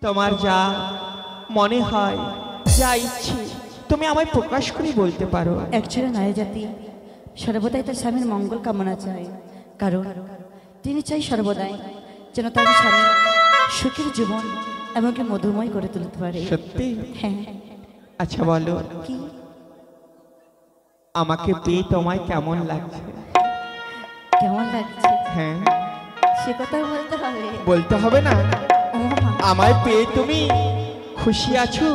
তোমার যা মনে হয়, যা ইচ্ছে তুমি আমায় প্রকাশ করে বলতে পারো। একজন নারী জাতি সর্বদাই তার স্বামীর মঙ্গল কামনা চায়, কারণ তিনি চাই সর্বদাই যেন তার স্বামী সুখের জীবন এমনকি মধুময় করে তুলতে পারে। সত্যি? হ্যাঁ। আচ্ছা বলো, কি আমাকে পেয়ে তোমায় কেমন লাগছে? কেমন লাগছে? হ্যাঁ, সে কথা বলতে হবে। বলতে হবে না? ও মা, আমায় পেয়ে তুমি খুশি আছো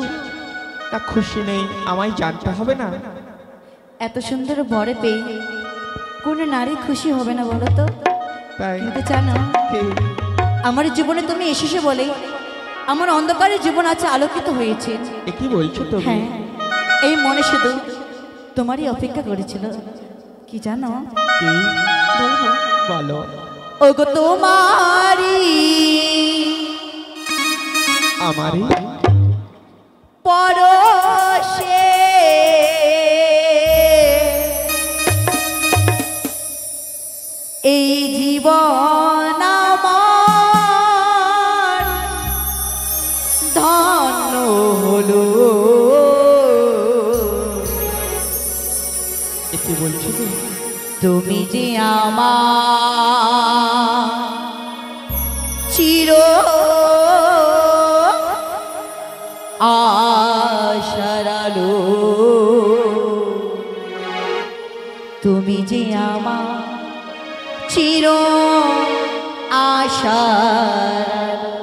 না খুশি নেই আমায় জানতে হবে না? এত সুন্দর বরে পেয়ে কোন নারী খুশি হবে না বলো তো? তাই? কিন্তু জানো, কি? আমার জীবনে তুমি এসেছো বলে আমার অন্ধকারের জীবন আছে আলোকিত হয়েছে। এ কি বলছো তুমি? হ্যাঁ, এই মনে শুধু তোমারই অপেক্ষা করেছিল। কি জানো? কি? বলবো? বলো। ওগো তোমারি আমারই পরশে এই জীবন আমার ধন্য হলো। এ কি বলছো তুমি? তুমি যে আমার চির আশার আলো, তুমি যে আমার চির আশার আলো।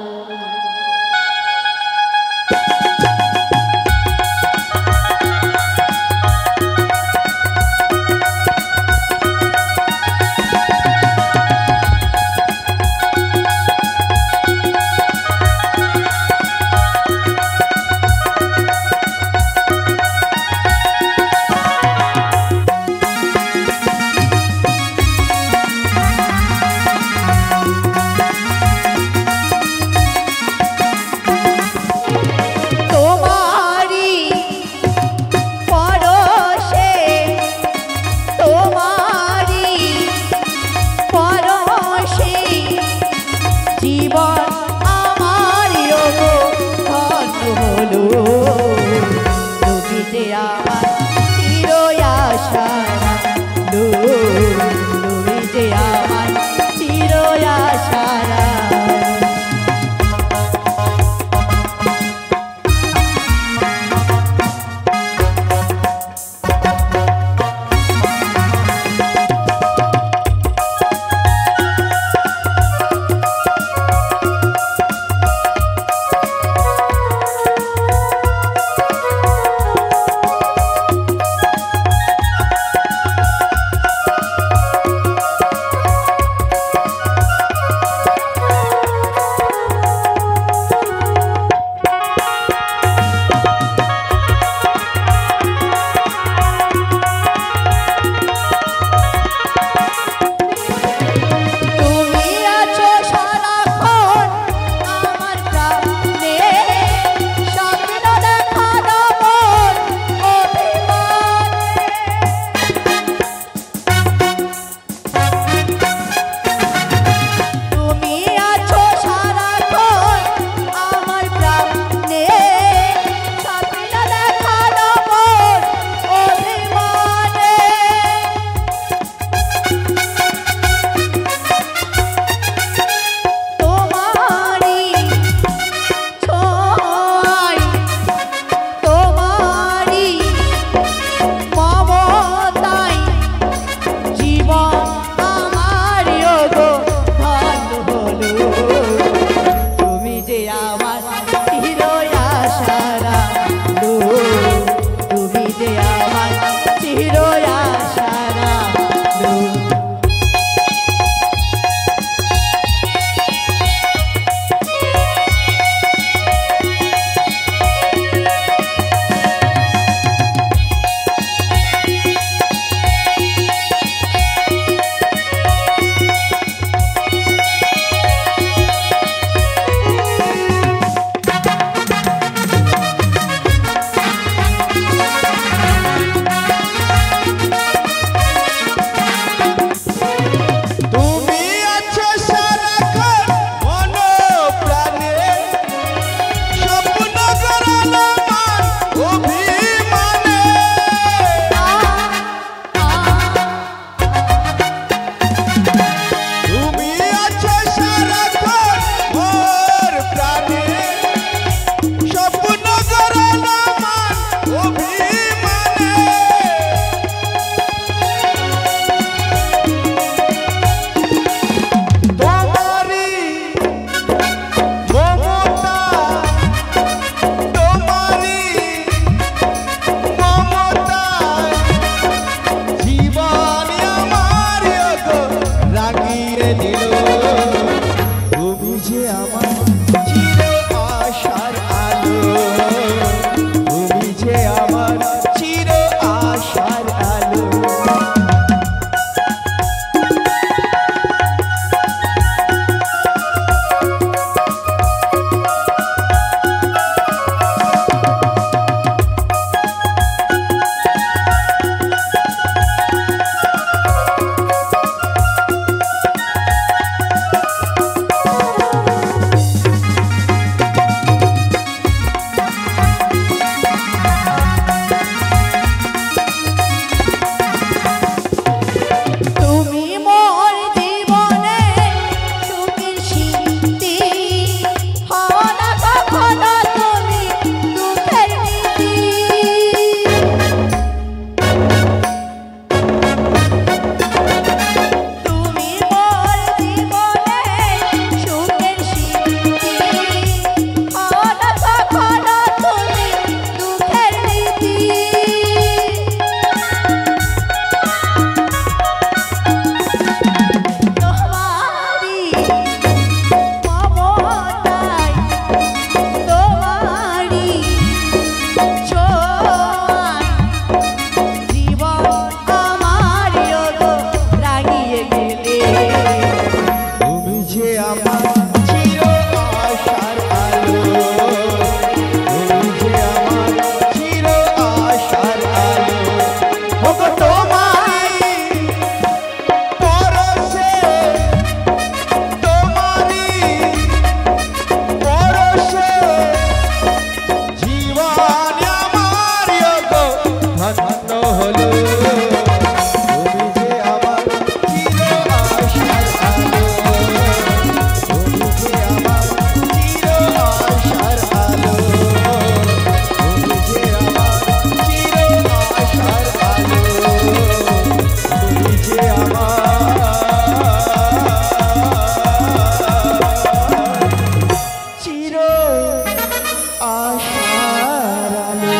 আশার আলো।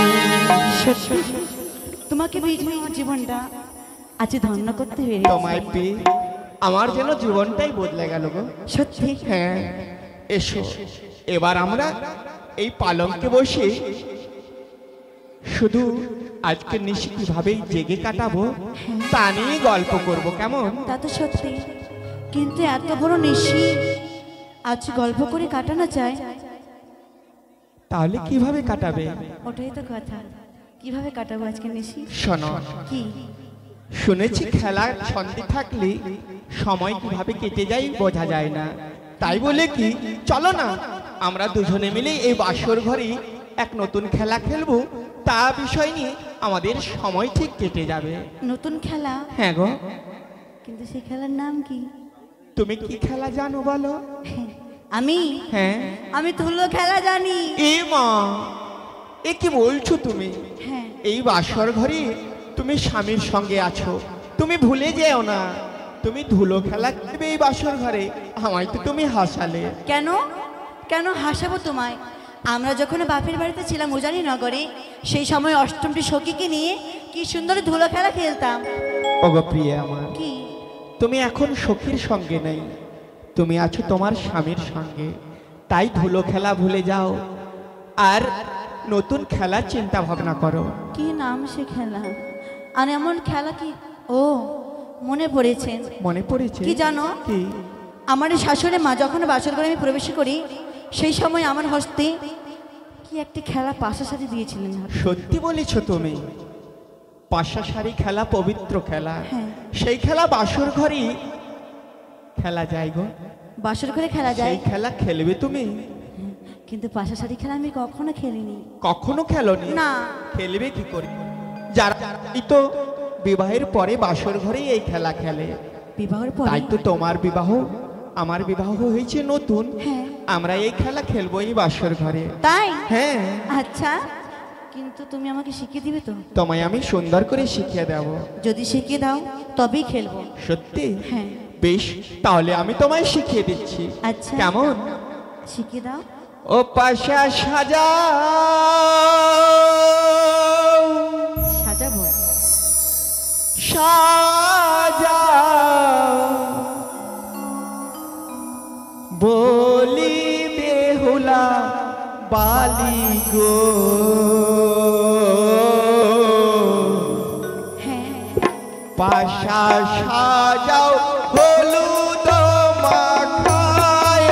সত্যি তোমাকে পেয়ে আমার জীবনটা আজ ধন্য করতে পেরেছি। তোমায় পেয়ে আমার যেন জীবনটাই বদলে গেল গো। সত্যি হ্যাঁ, এসো এবার আমরা এই পালঙ্কে বসে শুধু আজকে নিশি কিভাবে জেগে কাটাবো তা নিয়ে গল্প করব, কেমন? তা তো সত্যি, কিন্তু এত বড় নিশি আজ গল্প করে কাটানো চায়, তাহলে কিভাবে কাটাবে? ওটাই তো কথা, কিভাবে কাটাবো আজকে নিশি? শোনো, কি শুনেছি খেলার ছন্দে থাকলে সময় কিভাবে কেটে যায় বোঝা যায় না। তাই বলে কি, চলো না আমরা দুজনে মিলে এই বাসর ঘরে এক নতুন খেলা খেলবো, তা বিষয় নিয়ে আমাদের সময় ঠিক কেটে যাবে। নতুন খেলা? হ্যাঁ গো। কিন্তু সেই খেলার নাম কি? তুমি কি খেলা জানো বলো? আমি হ্যাঁ, আমি ধুলো খেলা জানি। এ মা, এ কি বলছো তুমি? হ্যাঁ, এই বাসর ঘরে তুমি স্বামীর সঙ্গে আছো, তুমি ভুলে যেও না তুমি ধুলো খেলা খেলবে এই বাসর ঘরে। আমায় তো তুমি হাসালে। কেন কেন হাসাবো তোমায়? আমরা যখন বাপের বাড়িতে ছিলাম উজানি নগরে, সেই সময় অষ্টমটি সখীকে নিয়ে কি সুন্দর ধুলো খেলা খেলতাম। ওগো প্রিয়া আমার, কি তুমি এখন সখীর সঙ্গে নেই, তুমি আছো তোমার স্বামীর সঙ্গে। তাই ধুলো খেলা ভুলে যাও আর নতুন খেলার চিন্তা ভাবনা করো। কি নাম সে খেলা? আর এমন খেলা কি? ও মনে পড়েছে। মনে পড়েছে? কি জানো, কি? আমার এই শাশুড়ি মা যখন বাসর ঘরে আমি প্রবেশ করি, সেই সময় আমার হস্তে কি একটি খেলা পাশা সাথে দিয়েছিলেন। সত্যি বলেছ তুমি? পাশা শাড়ি খেলা পবিত্র খেলা, হ্যাঁ। সেই খেলা বাসর ঘরে খেলা যায় গো। বাসর ঘরে খেলা যায়, সেই খেলা খেলবে তুমি? কিন্তু পাশা শাড়ি খেলা আমি কখনো খেলিনি। কখনো খেলোনি? না। খেলবে কি করে? যারা এই তো বিবাহের পরে বাসর ঘরেই এই খেলা খেলে। বিবাহের পরে? তাই তো তোমার বিবাহ আমার বিবাহ হয়েছে নতুন, হ্যাঁ। আমরা এই খেলা খেলবো এই বাসর ঘরে। তাই? হ্যাঁ। আচ্ছা, কিন্তু তুমি আমাকে শিখিয়ে দিবে তো? তোমায় আমি সুন্দর করে শিখিয়ে দেব। যদি শিখিয়ে দাও তবেই খেলবো। সত্যি? হ্যাঁ। বেশ, তাহলে আমি তোমায় শিখিয়ে দিচ্ছি। আচ্ছা। কেমন? শিখিয়ে দাও। ও পাশা সাজা সাজাবো? সাজা বলি বেহুলা বালি গো, হ্যাঁ। পাশা সাজাও হলুদ মাখায়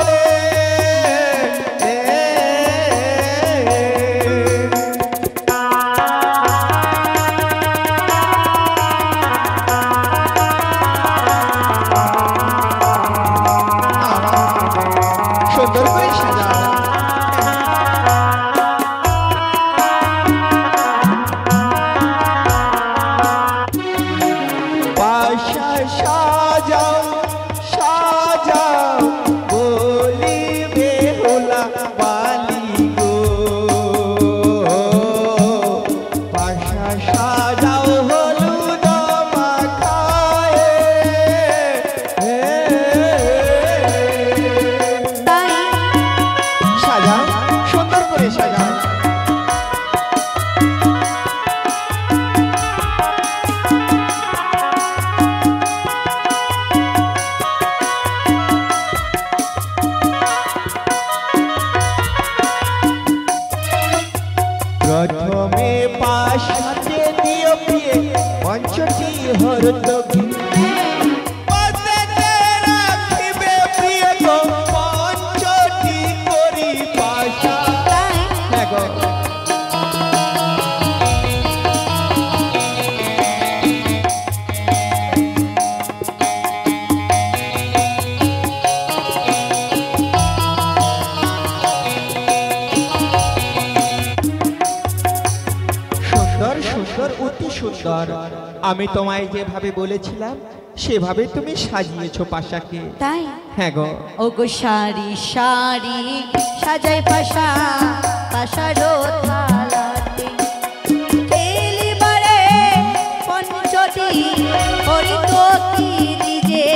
সুন্দর করে সাজাও। পাশা সাজাও সাজাও বলি বেহুলা বালি গো, পাশা সাজাও হলুদ মাখায় তাই সাজাও, সুন্দর করে সাজাও। প্রথমে পাশাতে দিও প্রিয়ে পঞ্চটি হরতকি, পাশাতে রাখিবে প্রিয় গো পঞ্চটি করি পাশা। তাই হ্যাঁ গো। সুন্দর সুন্দর, অতি সুন্দর। আমি তোমায় যেভাবে বলেছিলাম সেভাবে তুমি সাজিয়েছো পাশাকে। তাই? হ্যাঁ গো। ও গো সারি সারি সাজাই পাশা পাশারো থালাতে, খেলিবারে পঞ্চটি হরিত কিরি যে,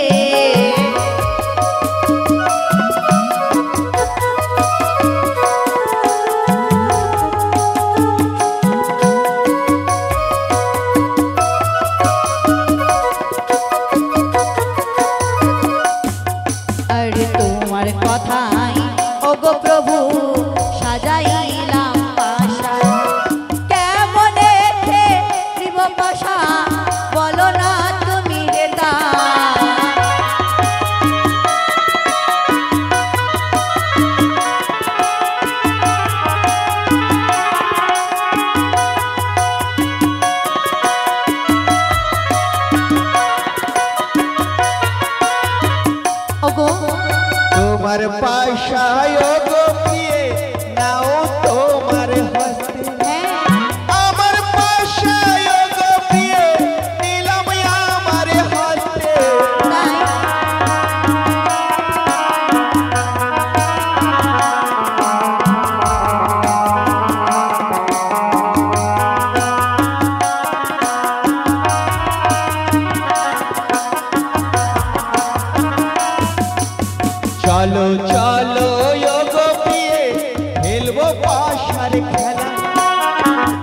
চলে খেলা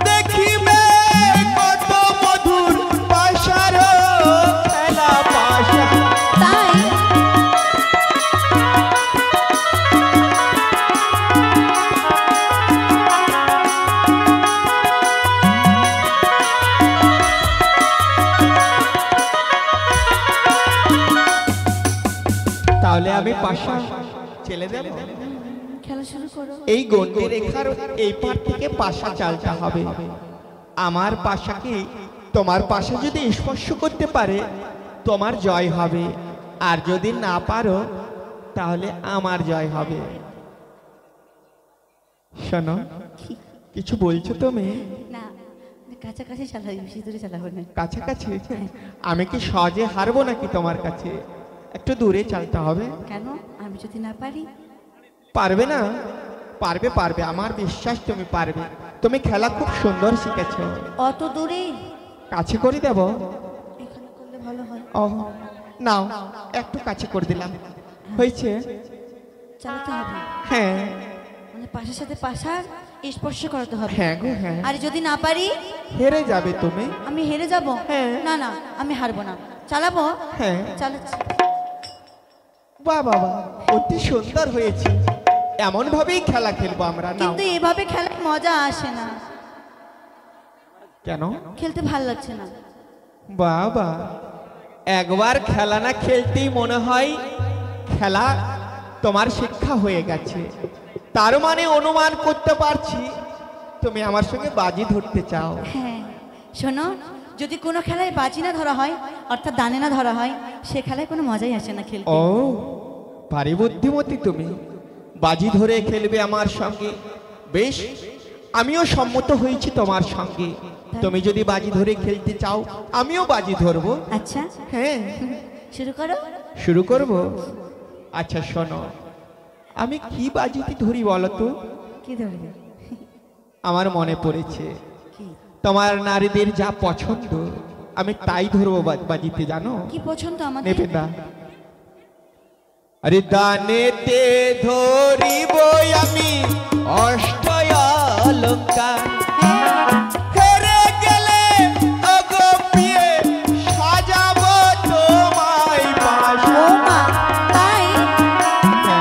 দেখিবে কত মধুর পাশার খেলা পাশা। তাই তাহলে আমি পাশা ছেলে দেব। খেলা শুরু করো। এই গন্ডি রেখার এই পার থেকে পাশা চালতে হবে। আমার পাশাকে তোমার পাশা যদি স্পর্শ করতে পারে তোমার জয় হবে, আর যদি না পারো তাহলে আমার জয় হবে। শোনো, কিছু বলছো তুমি? না, কাছাকাছি চালাই, বেশি দূরে চালাবো না। কাছাকাছি? আমি কি সহজে হারবো নাকি তোমার কাছে? একটু দূরে চালতে হবে। কেন? আমি যদি না পারি? পারবে না? পারবে পারবে, আমার বিশ্বাস তুমি পারবে। তুমি খেলা খুব সুন্দর শিখেছো। অত দূরে? কাছে করে দেব? এখানে করলে ভালো হয়। ও নাও, একটু কাছে করে দিলাম, হয়েছে? চালাতে হবে? হ্যাঁ। মানে পাশার সাথে পাশার স্পর্শ করাতে হবে? হ্যাঁ গো হ্যাঁ। আর যদি না পারি? হেরে যাবে তুমি। আমি হেরে যাব? হ্যাঁ। না না, আমি হারবো না। চালাবো? হ্যাঁ। চালাচ্ছি। বাহ বাবা, অতি সুন্দর হয়েছে। এমন ভাবেই খেলা খেলবো আমরা। নাও। কিন্তু এভাবে খেলায় মজা আসে না। কেন? খেলতে ভালো লাগছে না। বাবা, একবার খেলা না খেলতেই মনে হয় খেলা তোমার শিক্ষা হয়ে গেছে। তার মানে অনুমান করতে পারছি তুমি আমার সঙ্গে বাজি ধরতে চাও। হ্যাঁ, শোনো, যদি কোনো খেলায় বাজি না ধরা হয়, অর্থাৎ দানে না ধরা হয়, সে খেলায় কোনো মজাই আসে না খেলতে। ও, ভারী বুদ্ধিমতী তুমি। বাজি ধরে খেলবে আমার সঙ্গে, বেশ, আমিও সম্মত হয়েছি তোমার সঙ্গে। তুমি যদি বাজি ধরে খেলতে চাও আমিও বাজি ধরবো। আচ্ছা, হ্যাঁ, শুরু করো। শুরু করব। আচ্ছা শোনো, আমি কি বাজিতে ধরি বলো তো? কি ধরবে? আমার মনে পড়েছে কি? তোমার নারীদের যা পছন্দ আমি তাই ধরবো বাজিতে, জানো? কি পছন্দ আমাদের? নেবে না? আরে দানেতে ধরিব আমি অষ্টয়ালঙ্কার, হেরে গেলে ওগো প্রিয়ে সাজাবো তোমায় পাশা। ও মা, তাই? আচ্ছা।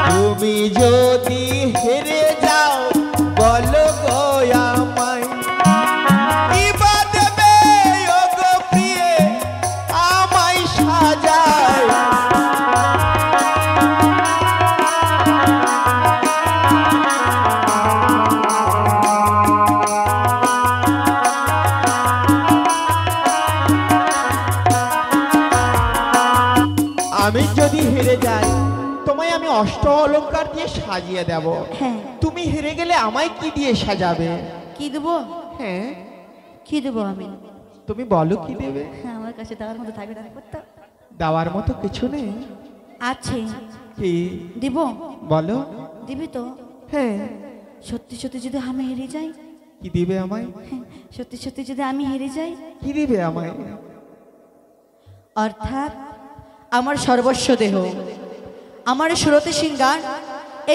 তুমি যদি হেরে যাও বলো গো আমায়, ইবা দেবে ওগো প্রিয়ে আমায় সাজায়। আমি যদি হেরে যাই তোমায় আমি অষ্ট অলংকার দিয়ে সাজিয়ে দেব। হ্যাঁ। তুমি হেরে গেলে আমায় কি দিয়ে সাজাবে? কি দেবো? হ্যাঁ, কি দেবো আমি? তুমি বলো কি দেবে? হ্যাঁ, আমার কাছে দেওয়ার মতো থাকবে না করতে। দেওয়ার মতো কিছু নেই? আছে। কি? দিব? বলো। দিবি তো? হ্যাঁ। সত্যি সত্যি যদি আমি হেরে যাই? কি দিবে আমায়? হ্যাঁ, সত্যি সত্যি যদি আমি হেরে যাই? কি দিবে আমায়? অর্থাৎ আমার সর্বস্ব দেহ, আমার সুরতে সিংগার,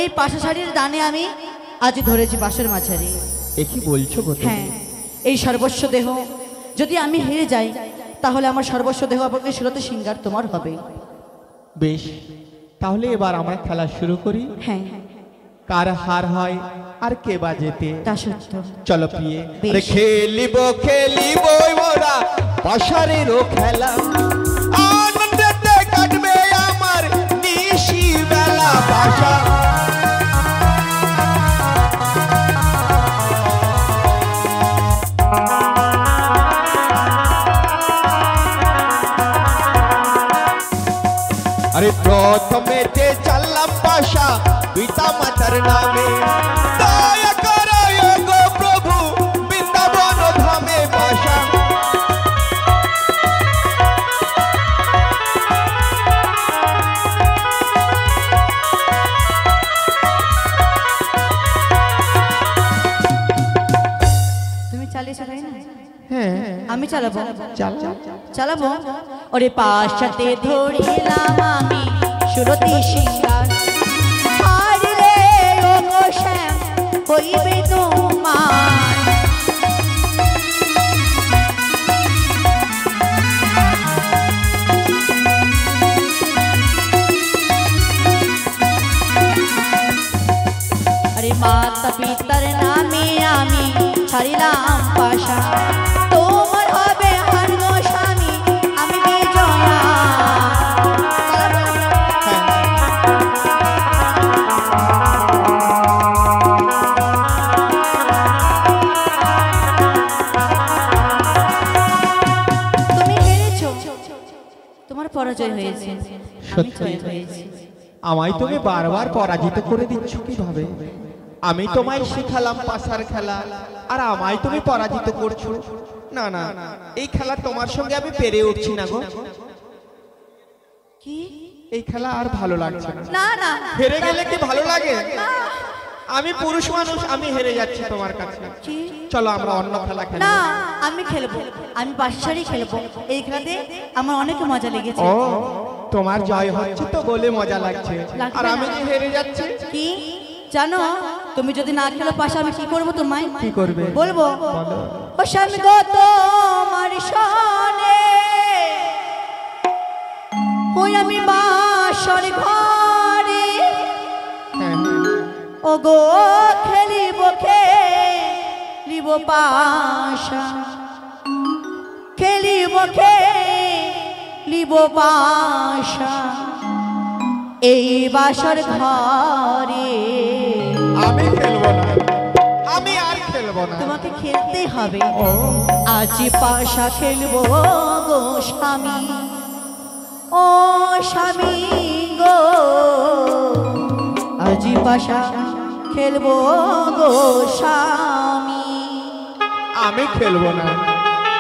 এই পাশা শাড়ির দানে আমি আজ ধরেছি বাঁশের মাঝারি। এ কি বলছো গো তুমি? হ্যাঁ, এই সর্বস্ব দেহ যদি আমি হেরে যাই তাহলে আমার সর্বস্ব দেহ এবং এই সুরতে সিংগার তোমার হবে। বেশ, তাহলে এবার আমরা খেলা শুরু করি। হ্যাঁ, কার হার হয় আর কে বা জেতে তা সত্য। চলো প্রিয়ে, বেশ। আরে খেলিব খেলিব মোরা পাশারেরও খেলা, আনন্দেতে কাটবে আমার নিশি বেলা পাশা। আরে প্রথমেতে চাললাম পাশা পিতা মাতার নামে, দয়া করো গো প্রভু বৃন্দাবন ধামে পাশা। হ্যাঁ আমি চালাবো চাল চালাবো। ওরে পাশাতে ধরিলাম আমি সুরতি সিঙ্গার, আর রে ও গো শ্যাম হইবে তোমার। আরে মাতা পিতার নামে আমি ছাড়িলাম পাশা, তোমার হবে হার গো স্বামী আমি বিজয়া। তুমি হেরেছো, তোমার পরাজয় হয়েছে, আমি জয় হয়েছি। আমায় তুমি বারবার পরাজিত করে দিচ্ছ কিভাবে? আমি তোমায় শেখালাম পাশার খেলা, আর আমায় তুমি পরাজিত করছো। না না, এই খেলা তোমার সঙ্গে আমি পেরে উঠছি না গো। কি এই খেলা আর ভালো লাগছে না। না না, হেরে গেলে কি ভালো লাগে? আমি পুরুষ মানুষ, আমি হেরে যাচ্ছি তোমার কাছে। কি? চলো আমরা অন্য খেলা খেলি। না, আমি খেলবো, আমি পাশারি খেলবো। এই খেলাতে আমার অনেক মজা লেগেছে। ও, তোমার জয় হচ্ছে তো বলে মজা লাগছে, আর আমি যে হেরে যাচ্ছি। কি জানো, তুমি যদি না খেলো পাশা, আমি কি করবো তোমায়? কি করবে বলবো? বলো। ও স্বামী গো তোমার সনে ওই আমি বাসর ঘরে, হ্যাঁ, ও গো খেলিব খেলিব পাশা, খেলিব খেলিব পাশা এই বাসর ঘরে। আমি খেলবো না, আমি আর খেলবো না। তোমাকে খেলতে হবে। ও, আজ পাশা খেলবো গো স্বামী, ও স্বামী গো, আজ পাশা খেলবো গো স্বামী। আমি খেলবো না,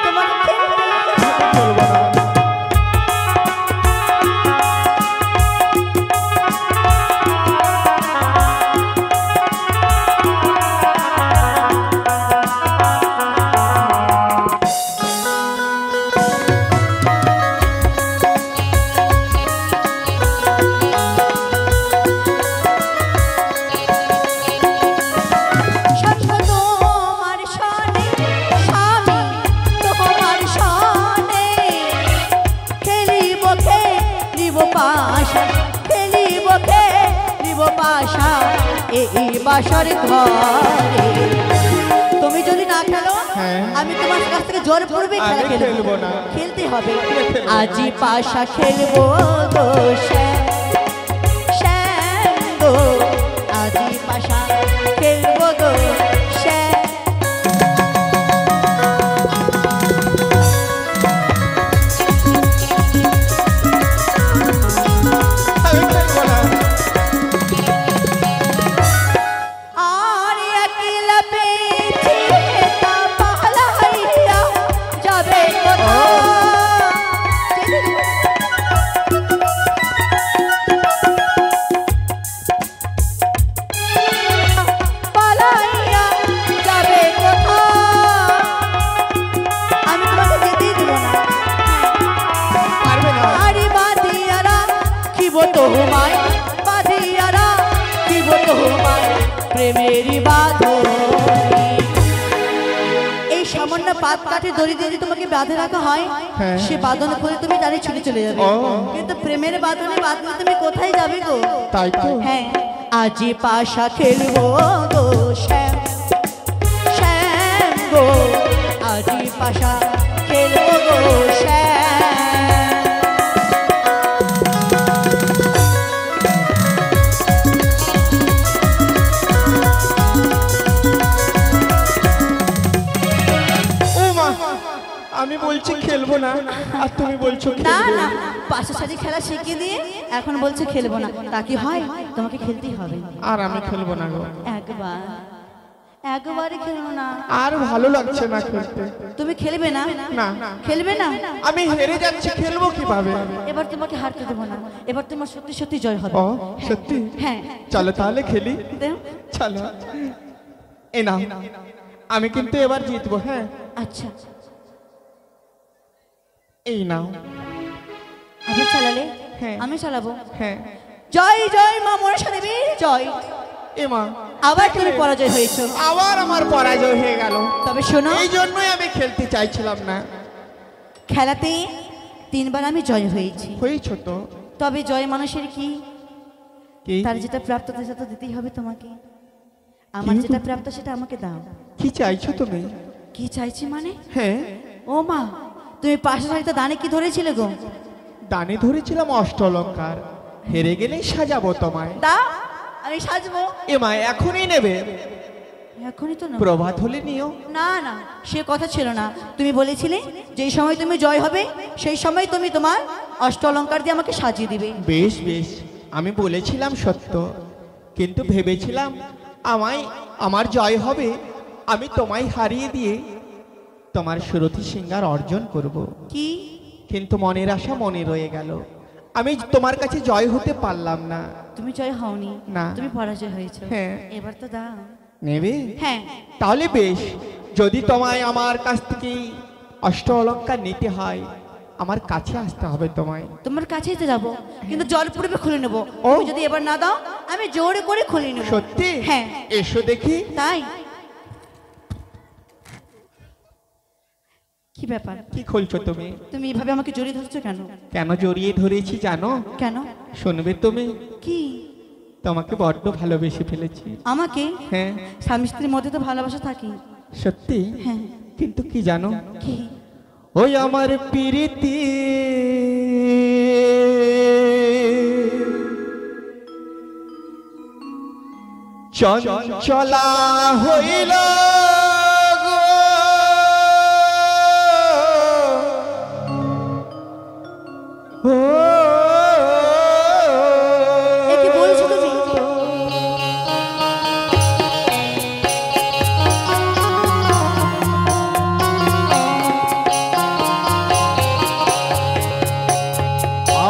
তোমাকে খেলতে খেলবো না। এই বাসর ঘরে। তুমি যদি না খেলো, হ্যাঁ, আমি তোমার কাছ থেকে জোর পূর্বে খেলা আমি খেলবো খেলবো না। খেলতে হবে। আজি পাশা খেলবো গো শ্যাম, শ্যাম গো, আজি পাশা খেলবো গো শ্যাম। আমি খেলবো না। আর একলা পেয়েছি তা পালা হইয়া যাবে কোথায়? পালাইয়া যাবে কোথায়? আমি তোমাকে যেতেই দেব না। পারবে না। আরে বাদিয়ারা কি তোমায়, বাদিয়ারা কি তোমায়, প্রেমেরই বাঁধনে। এই সামান্য পাত কাঠে দড়ি দিয়ে যদি তোমাকে বাঁধে রাখা হয়, হ্যাঁ। সে বাঁধন করে তুমি দাঁড়িয়ে ছুটে চলে যাবে। ও। কিন্তু প্রেমের বাঁধনে বাঁধলে তুমি কোথায় যাবে গো? তাই তো। হ্যাঁ, আজি পাশা খেলবো গো শ্যাম, শ্যাম গো, আজি পাশা খেলবো গো শ্যাম। ও মা, আমি বলছি খেলবো না, আর তুমি বলছো না খেলবো। না, পাশা সারি খেলা শিখিয়ে দিয়ে এখন বলছে খেলবো না, তা কি হয়? তোমাকে খেলতেই হবে। আর আমি খেলবো না গো, একবার, একবারে খেলবো না। আর ভালো লাগছে না খেলতে। তুমি খেলবে না? না, খেলবে না? আমি হেরে যাচ্ছি, খেলবো কিভাবে? এবার তোমাকে হারতে দেবো না, এবার তোমার সত্যি সত্যি জয় হবে। ও সত্যি? হ্যাঁ, চলো তাহলে খেলি। দেও। চলো, এই নাও, আমি কিন্তু এবার জিতবো। হ্যাঁ, আচ্ছা, এই নাও। আবার চালালে? হ্যাঁ। আমি চালাবো। হ্যাঁ। জয় জয় মা মনসা দেবী জয়। এ মা, আবার তুমি পরাজয় হয়েছো। আবার আমার পরাজয় হয়ে গেল। তবে শোনো, এই জন্যই আমি খেলতে চাইছিলাম না। খেলাতে 3 বার আমি জয় হয়েছি। হয়েছ তো? তবে জয় মানুষের কি, কি? তার যেটা প্রাপ্ত সেটা তো দিতেই হবে তোমাকে। আমার কিন্তু- যেটা প্রাপ্ত সেটা আমাকে দাও। কি চাইছো তুমি? কি চাইছি মানে? হ্যাঁ, ও মা, তুমি পাশের শাড়িতে দানে কি ধরেছিলে গো? দানে ধরেছিলাম অষ্ট অলঙ্কার। হেরে গেলেই সাজাবো তোমায়। দাও, আমি সাজবো। এ মা, এখনই নেবে? এখনই তো না। প্রভাত হলে নিও। না না, সে কথা ছিল না। তুমি বলেছিলে যেই সময় তুমি জয় হবে সেই সময় তুমি তোমার অষ্ট অলঙ্কার দিয়ে আমাকে সাজিয়ে দিবে। বেশ বেশ, আমি বলেছিলাম সত্য, কিন্তু ভেবেছিলাম আমার জয় হবে, আমি তোমায় হারিয়ে দিয়ে তোমার সুরথি সিংহার অর্জন করব। কি? কিন্তু মনের আশা মনে রয়ে গেল, আমি তোমার কাছে জয় হতে পারলাম না। তুমি জয় হওনি, না। তুমি পরাজয় হয়েছো। হ্যাঁ। এবার তো দাও। নেবে? হ্যাঁ। তাহলে বেশ, যদি তোমায় আমার কাছ থেকে অষ্ট অলঙ্কার নিতে হয়, আমার কাছে আসতে হবে তোমায়। তোমার কাছেই তো যাবো, কিন্তু জল পূর্বে খুলে নেবো। ও। তুমি যদি এবার না দাও, আমি জোরে করে খুলে নেবো। সত্যি? হ্যাঁ। এসো দেখি। তাই? কি ব্যাপার? কি খুলছো তুমি? তুমি এভাবে আমাকে জড়িয়ে ধরছো কেন? কেন জড়িয়ে ধরেছি জানো? কেন? শুনবে তুমি? কি? তোমাকে বড্ড ভালোবেসে ফেলেছি। আমাকে? হ্যাঁ। স্বামী স্ত্রীর মধ্যে তো ভালোবাসা থাকে। সত্যি? হ্যাঁ। কিন্তু কি জানো, কি? ওই আমার প্রীতি চঞ্চলা হইল গো, ও এ কি বলছো তুমি?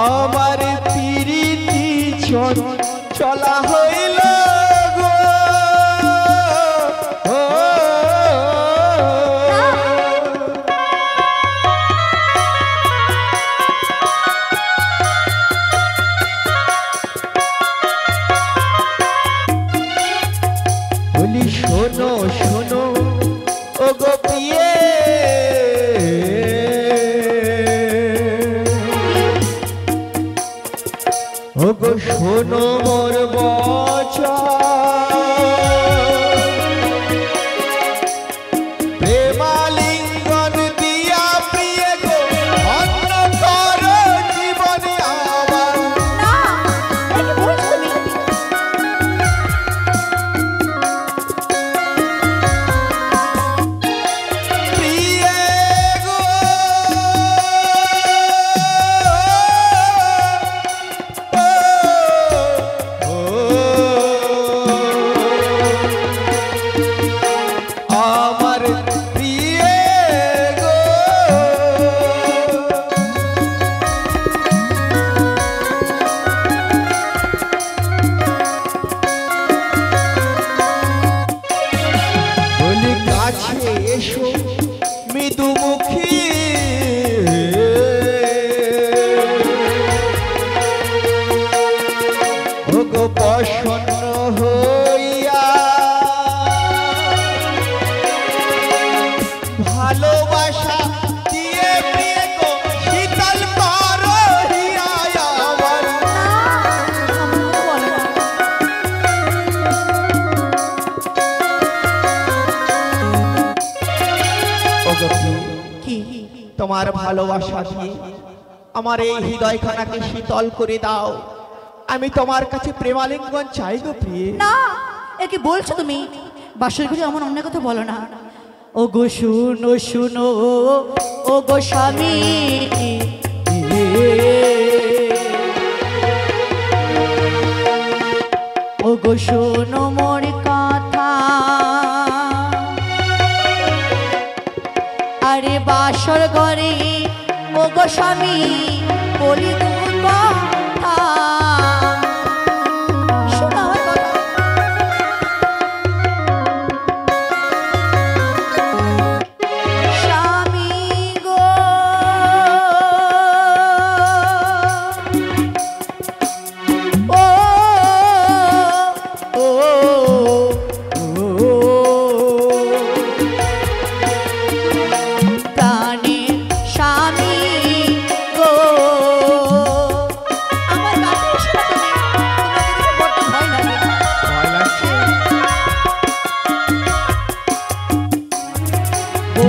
আমার প্রীতি চঞ্চলা হইল গো, ও বলি শোনো শোনো ও গো প্রিয়ে, ও গো শোনো মোর বচন, প্রেমালিঙ্গন দিয়া প্রিয়ে গো ধন্য করো জীবনে আমার। না, এ কি বলছো তুমি? প্রিয়ে গো, ও, আমার প্রিয়ে গো, বলি কাছে এসো মৃদুমুখী, ও গো প্রসন্ন হইয়া ভালোবাসা দিয়ে প্রিয়ে গো শীতল করহিয়া আমার। আমার কথা বলো না। ও গো প্রিয়ে, কি? তোমার ভালোবাসা দিয়ে আমার এই হৃদয়খানাকে শীতল করে দাও, আমি তোমার কাছে প্রেমালিঙ্গন চাই গো প্রিয়ে। না, এ কি বলছো তুমি? বাসর ঘরে এমন অন্য কথা বলো না। ও গো শুনো শুনো ও গো স্বামী, ও গো শোনো মোর কথা, আরে বাসর ঘরে ও গো স্বামী বলি দু কথা। শোনো আমার কথা। স্বামী গো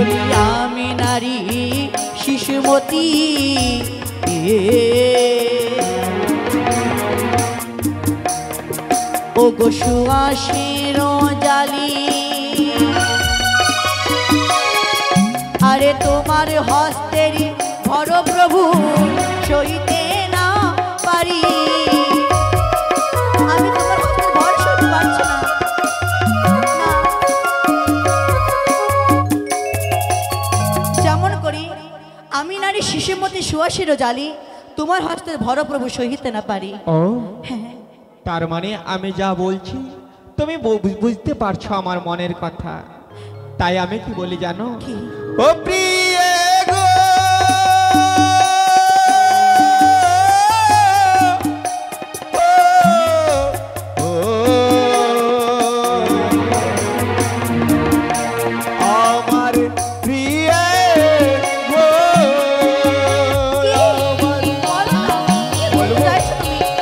বলি আমি নারী শিশুমতী, ও গো সুয়াসের জালি, আরে তোমার হস্তের ভর প্রভু সইতে না পারি। আমি তোমার হস্তের ভর সইতে পারছি না। যেমন করি আমি নারী শিশুমতী সুয়াসের জালি, তোমার হস্তের ভর প্রভু সহিতে না পারি। ও হ্যাঁ, তার মানে আমি যা বলছি তুমি বুঝতে পারছো আমার মনের কথা। তাই আমি কি বলি জানো? কি? ও প্রিয় গো, আমার প্রিয় গো,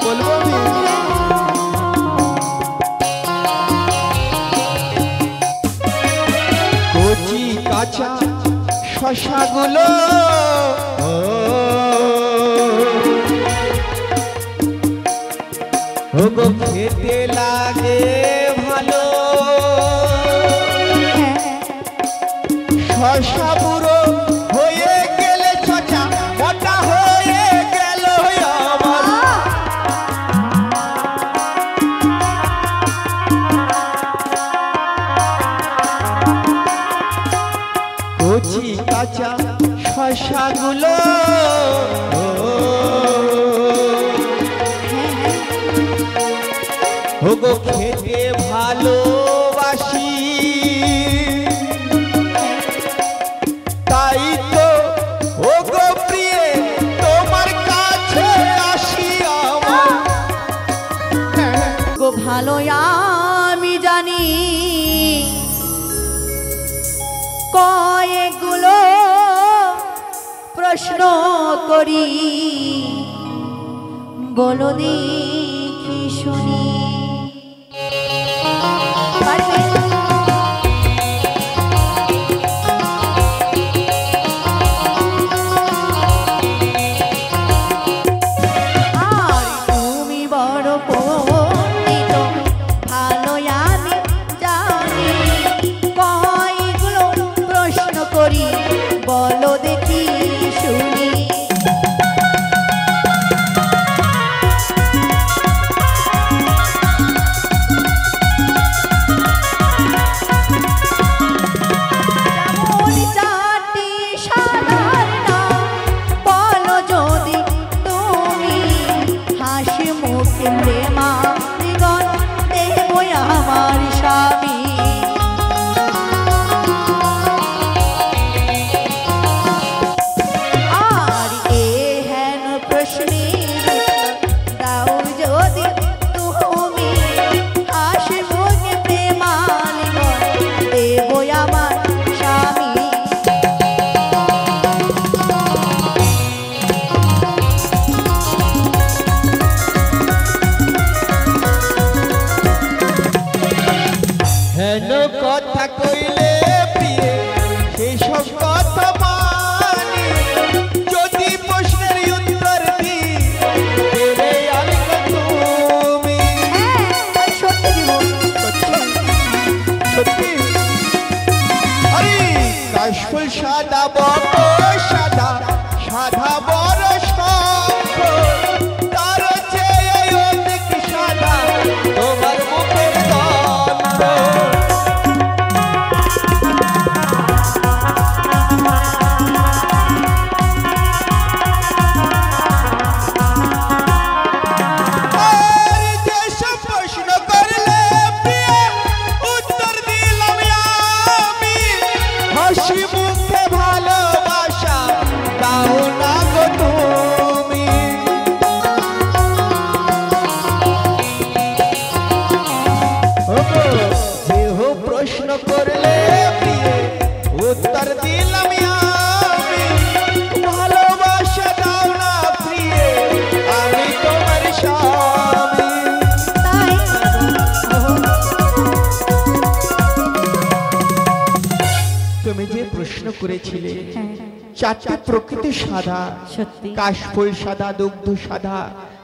বলবো কচি কাঁচা শশাগুলো ও গো খেতে লাগে ভালো, শশা বুড়ো হয়ে গেলে চচা মোটা হয়ে গেল আমার। কচি কাঁচা শশাগুলো ও গো খেতে ভালোবাসি, তাই তো ও গো প্রিয়ে তোমার কাছে আসি আমার। গো ভালো আমি জানি কয়েকগুলো প্রশ্ন করি, বলো দেখি শুনি। পারবে? আর তুমি বড় পণ্ডিত, ভালো আমি জানি কয়গুলো প্রশ্ন করি, বলো দেখি শুনি। যেমন চারটি সাদার নাম বলো যদি তুমি, হাসি মুখে প্রেমালিগণ দেব আমার স্বামী। আর এ হেন প্রশ্নের উত্তর দাও যদি তুমি, হাসি মুখে প্রেমালিগণ দেব আমার স্বামী। হেন কথা কইলে প্রিয়ে সেসব কথা মানি, যদি প্রশ্নের উত্তর দি দেবে আলগা তুমি। হ্যাঁ, আমি সত্যি দিব। সত্যি? আরে কাশফুল সাদা বড় সাদা, সাদা বড় শঙ্খ, তার চেয়ে অধিক সাদা তোমার মুখের গন্ধ। আর যেসব প্রশ্ন করলে প্রিয়ে উত্তর দিলাম আমি, হাসি মুখে ভালোবাসা দাও না গো তুমি। তুমি যে প্রশ্ন করেছিলে হ্যাঁ, চারটি প্রকৃতি সাদা, সত্যি কাশফুল সাদা, দুগ্ধ সাদা,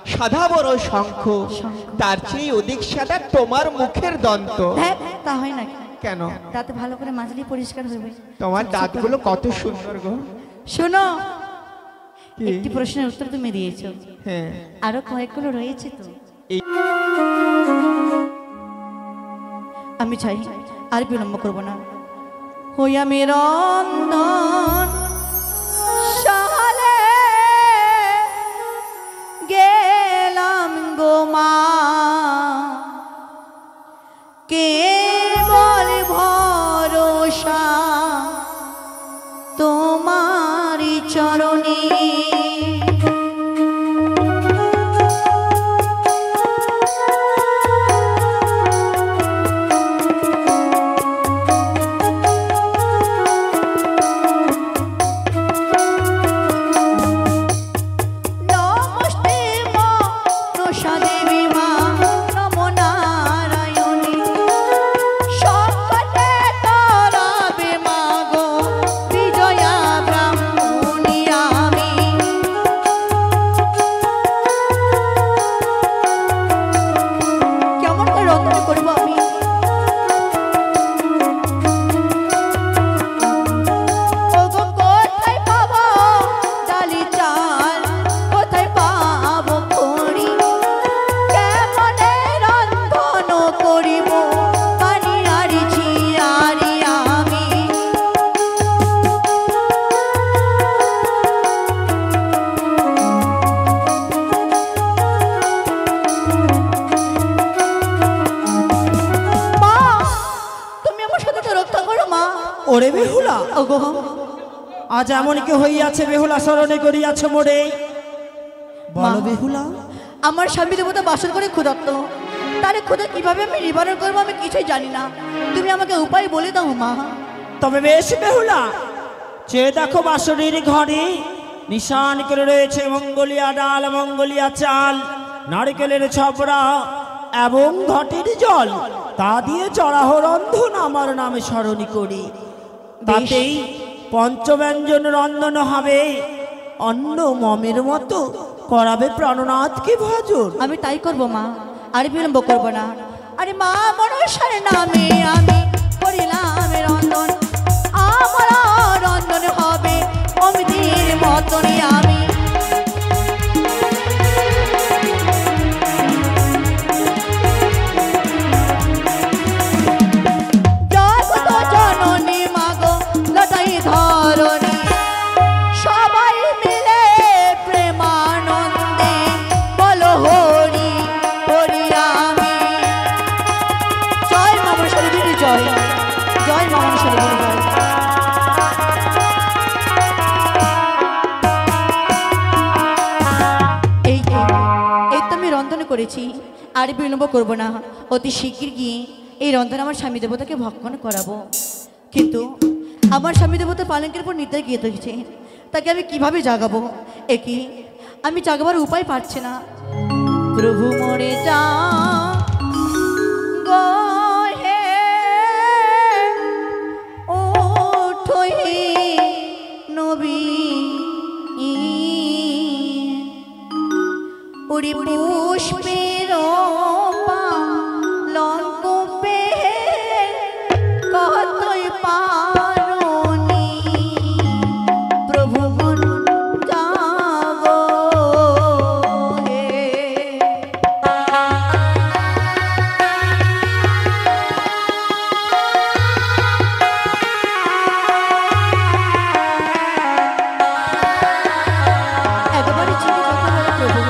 সাদা বড় শঙ্খ, শঙ্খ। তার চেয়ে অধিক সাদা তোমার মুখের দন্ত। হ্যাঁ, তা হয় নাকি? কেন? তাতে ভালো করে মাজলি পরিষ্কার হবে। তোমার দাঁতগুলো কত সুন্দর গো। শোনো, কি? একটি প্রশ্নের উত্তর তুমি দিয়েছো, হ্যাঁ, আরো কয়েকগুলো রয়েছে তো। এই- আমি চাই আর বিলম্ব করবো না। হইয়া মেরন্দন সালে গেলাম গো মা, কেবল ভরসা তোমারি চরণে। নমস্তে মনসা দেবী মা, নমো নারায়ণী, সংকটে তরাবে মা গো, বিজয়া ব্রাহ্মণী আমি। কেমন করে রচনা করবো আমি? ওগো কোথায় পাবো ডালি চাল, কোথায় পাবো খড়ি, কেমনে রন্ধন করিব পানি আরি ঝিয়ারি আমি। মা, তুমি আমার সাথে তো রক্ষা করো মা। ওরে বেহুলা, ওগো আজ এমন কি হইয়াছে বেহুলা স্মরণে করিয়াছ মোরে? বলো মা। বেহুলা। আমার স্বামী দেবতা বাসন করে ক্ষুধার্ত, তারে ক্ষুধা কিভাবে আমি নিবারণ করবো আমি কিছুই জানি না, তুমি আমাকে উপায় বলে দাও মা। তবে বেশ বেহুলা, চেয়ে দেখো বাসনের ঘরে নিশান করে রয়েছে মঙ্গলিয়া ডাল, মঙ্গলিয়া চাল, নারকেলের ছপড়া এবং ঘটের জল, তা দিয়ে চড়াহ রন্ধন আমার নামে স্মরণী করি। তাতেই পঞ্চব্যঞ্জন রন্ধন হবে, অন্ন মমের মতো করাবে প্রাণনাথকে ভজন। আমি তাই করবো মা, আর বিলম্ব করবো না। আরে মা মনসার নামে আমি করিলাম রন্ধন, আমার রন্ধন হবে অমিতির মতনই আমি। জগত জননী মাগো লটাই ধরণী, সবাই মিলে প্রেমানন্দে বলো হরি হরি আমি। জয় মা মনসা দেবীর জয়, জয় মা মনসা দেবীর জয়। এই এই তো আমি রন্ধন করেছি, আর বিলম্ব করব না, অতি শীঘ্র গিয়ে এই রন্ধন আমার স্বামী দেবতাকে ভক্ষণ করাবো। কিন্তু আমার স্বামী দেবতা পালঙ্কের উপর নিতে গিয়ে দেখছে, তাকে আমি কিভাবে জাগাবো? একই আমি জাগাবার উপায় পাচ্ছি না। প্রভু মরে যা গো হে, ওঠই নবী উড়ি পুষ্পের লঙ্ক পে কতই পারনি, প্রভু মন জাগো হে। একবারে চিনি কথা বলে প্রভু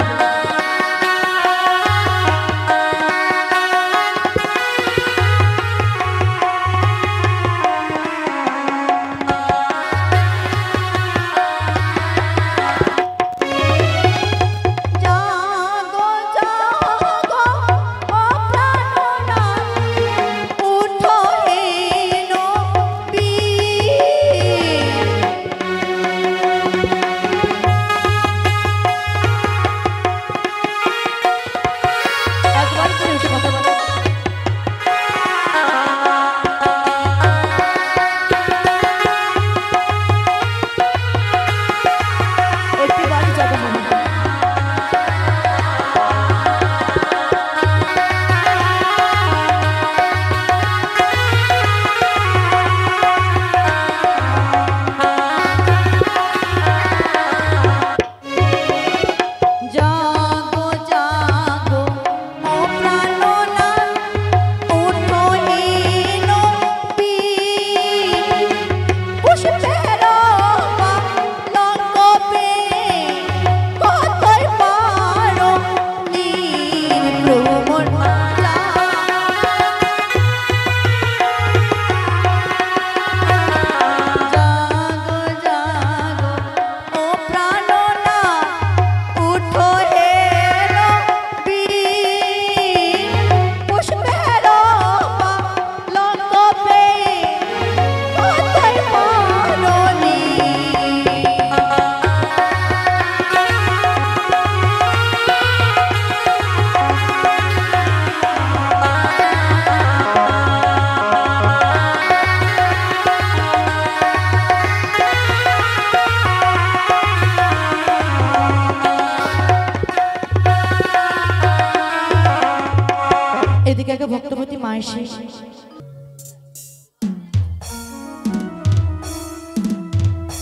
এসে।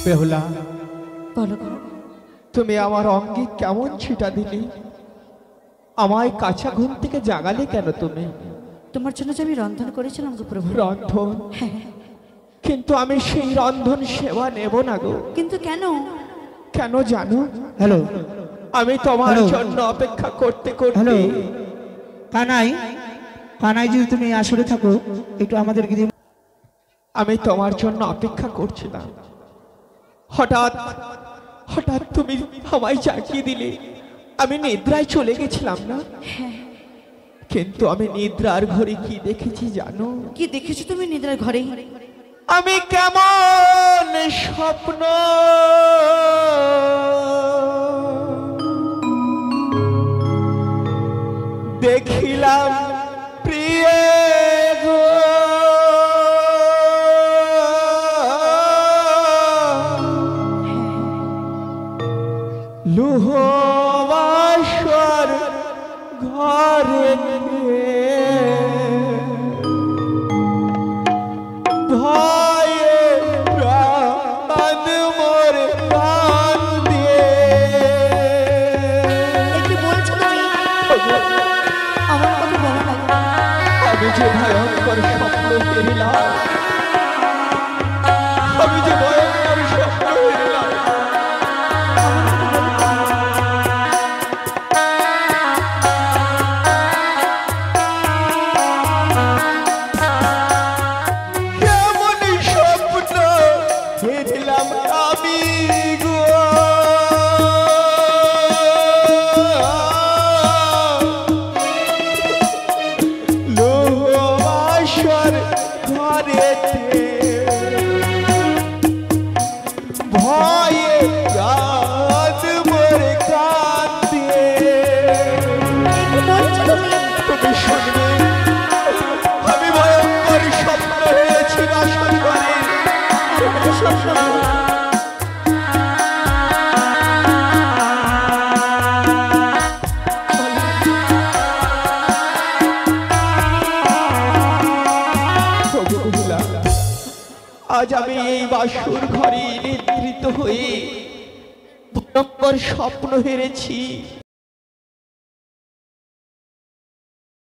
বেহুলা, বলো গো। তুমি আমার অঙ্গে কেমন ছিটা দিলে, আমায় কাঁচা ঘুম থেকে জাগালে কেন তুমি? তোমার জন্য যে আমি রন্ধন করেছিলাম গো প্রভু। রন্ধন? হ্যাঁ। কিন্তু আমি সেই রন্ধন সেবা নেব না গো। কিন্তু কেন? কেন জানো? হ্যালো, আমি তোমার হ্যালো। জন্য অপেক্ষা করতে করতে হ্যালো কানাই, কানাই যদি তুমি আসরে থাকো একটু আমাদেরকে দিয়ে। আমি তোমার জন্য অপেক্ষা করছিলাম, হঠাৎ হঠাৎ তুমি আমায় জাগিয়ে দিলে। আমি নিদ্রায় চলে গেছিলাম না, কিন্তু আমি নিদ্রার ঘরে কি দেখেছি জানো? কি দেখেছো তুমি নিদ্রার ঘরে? আমি কেমন স্বপ্ন দেখিলাম প্রিয় গো, লুহবাসর ঘরে ভয়ে প্রাণ মোর কান্দে। কি বলছো তুমি? আমার কথা বলো না। আমি যে ভয়ঙ্কর স্বপ্ন হেরিলাম, আমি যে ভয়ঙ্কর স্বপ্ন হেরিলাম। কেমন স্বপ্ন হেরিলাম আমি গো, লোহাসর ঘরেতে ভয়ে রাত মোর কাঁদে। কি বলছো তুমি? তুমি শুনবে, আমি ভয়ঙ্কর স্বপ্ন হয়েছি বাসর ঘরে। প্রভু কহিলা, আজ আমি এই বাসর ঘরে নিদ্রিত হয়ে ভয়ঙ্কর স্বপ্ন হেরেছি।